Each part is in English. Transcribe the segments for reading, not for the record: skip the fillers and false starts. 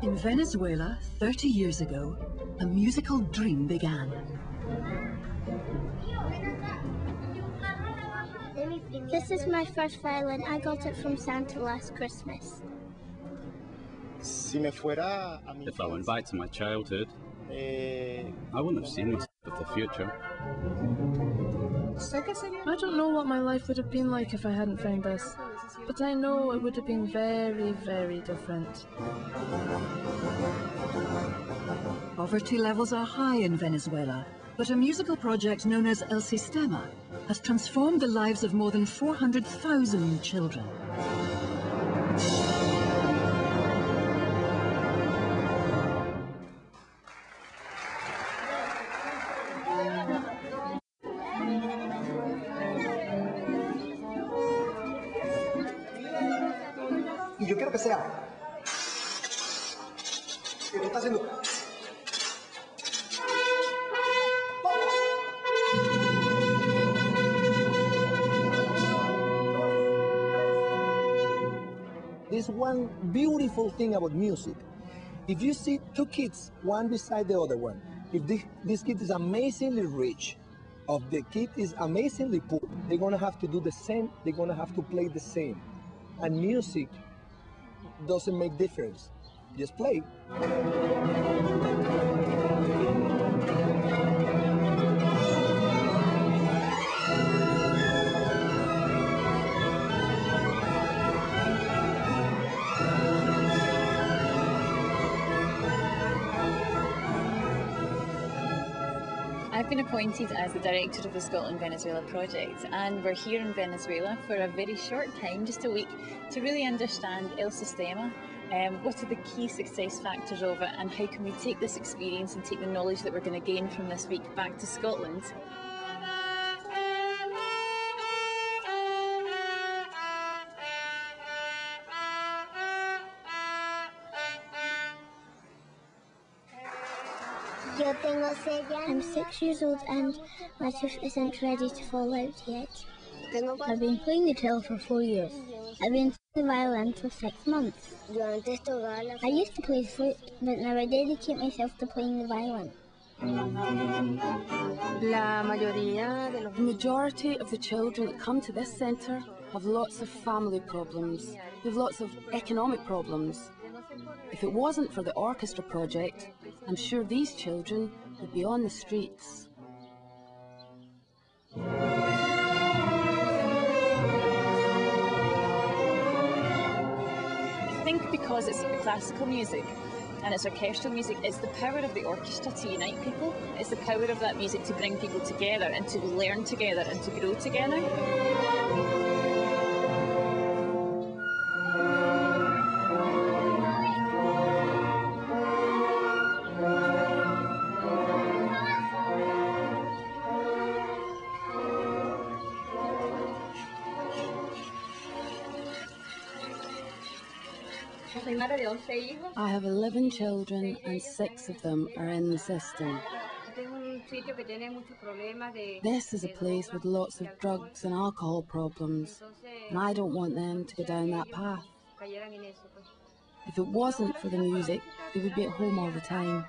In Venezuela, 30 years ago, a musical dream began. This is my first violin. I got it from Santa last Christmas. If I went back to my childhood, I wouldn't have seen myself of the future. I don't know what my life would have been like if I hadn't found this, but I know it would have been very, very different. Poverty levels are high in Venezuela, but a musical project known as El Sistema has transformed the lives of more than 400,000 children. Y yo quiero que sea que tú estás haciendo. There's one beautiful thing about music. If you see two kids, one beside the other one, if this kid is amazingly rich, or the kid is amazingly poor, they're gonna have to do the same, they're gonna have to play the same. And music doesn't make difference. Just play. I've been appointed as the director of the Scotland-Venezuela project, and we're here in Venezuela for a very short time, just a week, to really understand El Sistema, what are the key success factors of it, and how can we take this experience and take the knowledge that we're going to gain from this week back to Scotland. I'm 6 years old and my tooth isn't ready to fall out yet. I've been playing the cello for 4 years. I've been playing the violin for 6 months. I used to play the flute, but now I dedicate myself to playing the violin. The majority of the children that come to this centre have lots of family problems. They have lots of economic problems. If it wasn't for the orchestra project, I'm sure these children would be on the streets. I think because it's classical music and it's orchestral music, it's the power of the orchestra to unite people. It's the power of that music to bring people together and to learn together and to grow together. I have 11 children and 6 of them are in the system. This is a place with lots of drugs and alcohol problems, and I don't want them to go down that path. If it wasn't for the music, they would be at home all the time.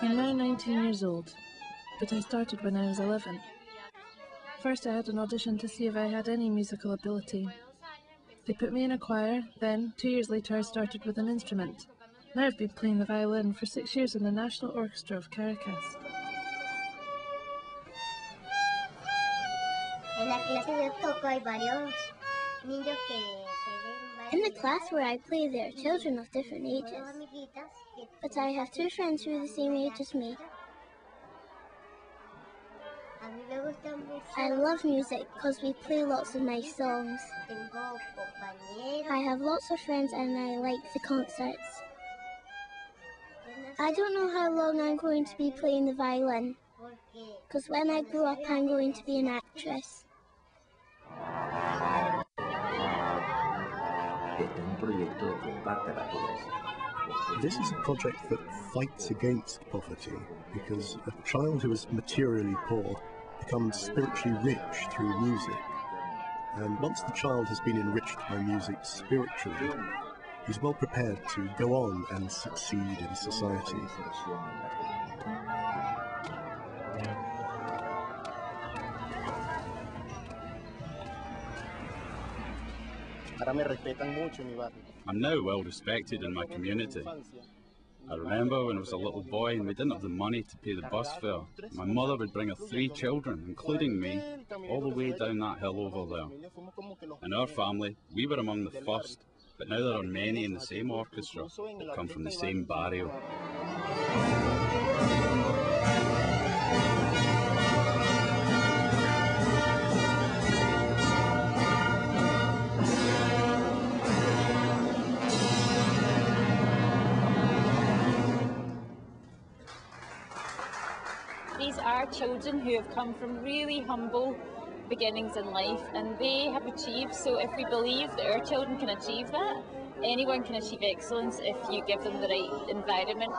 I'm now 19 years old, but I started when I was 11. First I had an audition to see if I had any musical ability. They put me in a choir, then 2 years later I started with an instrument. Now I've been playing the violin for 6 years in the National Orchestra of Caracas. In the class where I play, there are children of different ages, but I have 2 friends who are the same age as me. I love music because we play lots of nice songs. I have lots of friends and I like the concerts. I don't know how long I'm going to be playing the violin, because when I grow up I'm going to be an actress. Este es un proyecto que parte a la población. This is a project that fights against poverty because a child who is materially poor becomes spiritually rich through music. And once the child has been enriched by music spiritually, he's well prepared to go on and succeed in society. I'm now well respected in my community. I remember when I was a little boy and we didn't have the money to pay the bus fare. My mother would bring her 3 children, including me, all the way down that hill over there. In our family, we were among the first, but now there are many in the same orchestra that come from the same barrio. These are children who have come from really humble beginnings in life, and they have achieved. So if we believe that our children can achieve that, anyone can achieve excellence if you give them the right environment.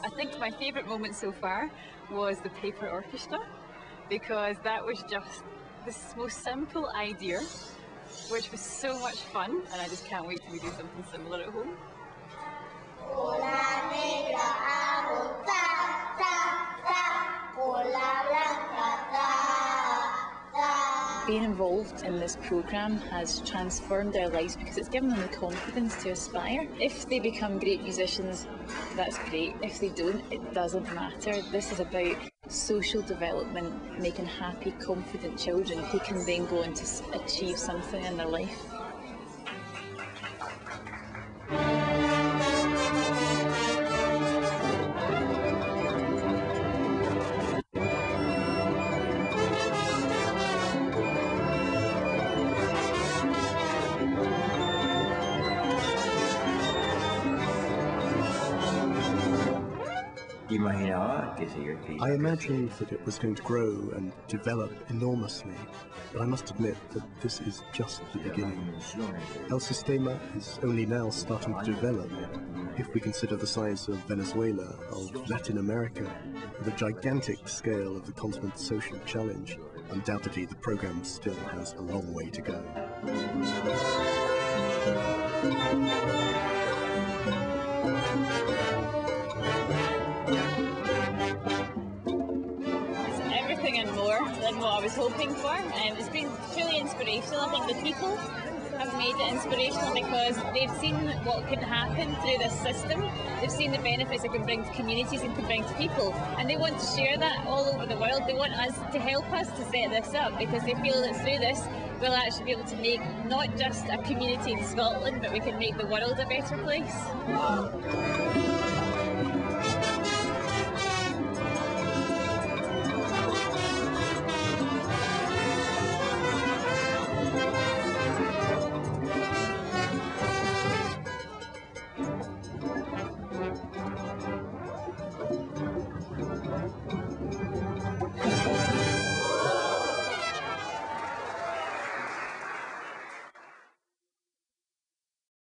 I think my favourite moment so far was the paper orchestra, because that was just the most simple idea, which was so much fun, and I just can't wait till we do something similar at home. Being involved in this programme has transformed their lives because it's given them the confidence to aspire. If they become great musicians, that's great. If they don't, it doesn't matter. This is about social development, making happy, confident children who can then go on to achieve something in their life. I imagined that it was going to grow and develop enormously, but I must admit that this is just the beginning. El Sistema is only now starting to develop. If we consider the size of Venezuela, of Latin America, the gigantic scale of the continent's social challenge, undoubtedly the program still has a long way to go. And more than what I was hoping for, and it's been truly inspirational. I think the people have made it inspirational because they've seen what can happen through this system. They've seen the benefits it can bring to communities and can bring to people, and they want to share that all over the world. They want us to help us to set this up because they feel that through this we'll actually be able to make not just a community in Scotland, but we can make the world a better place.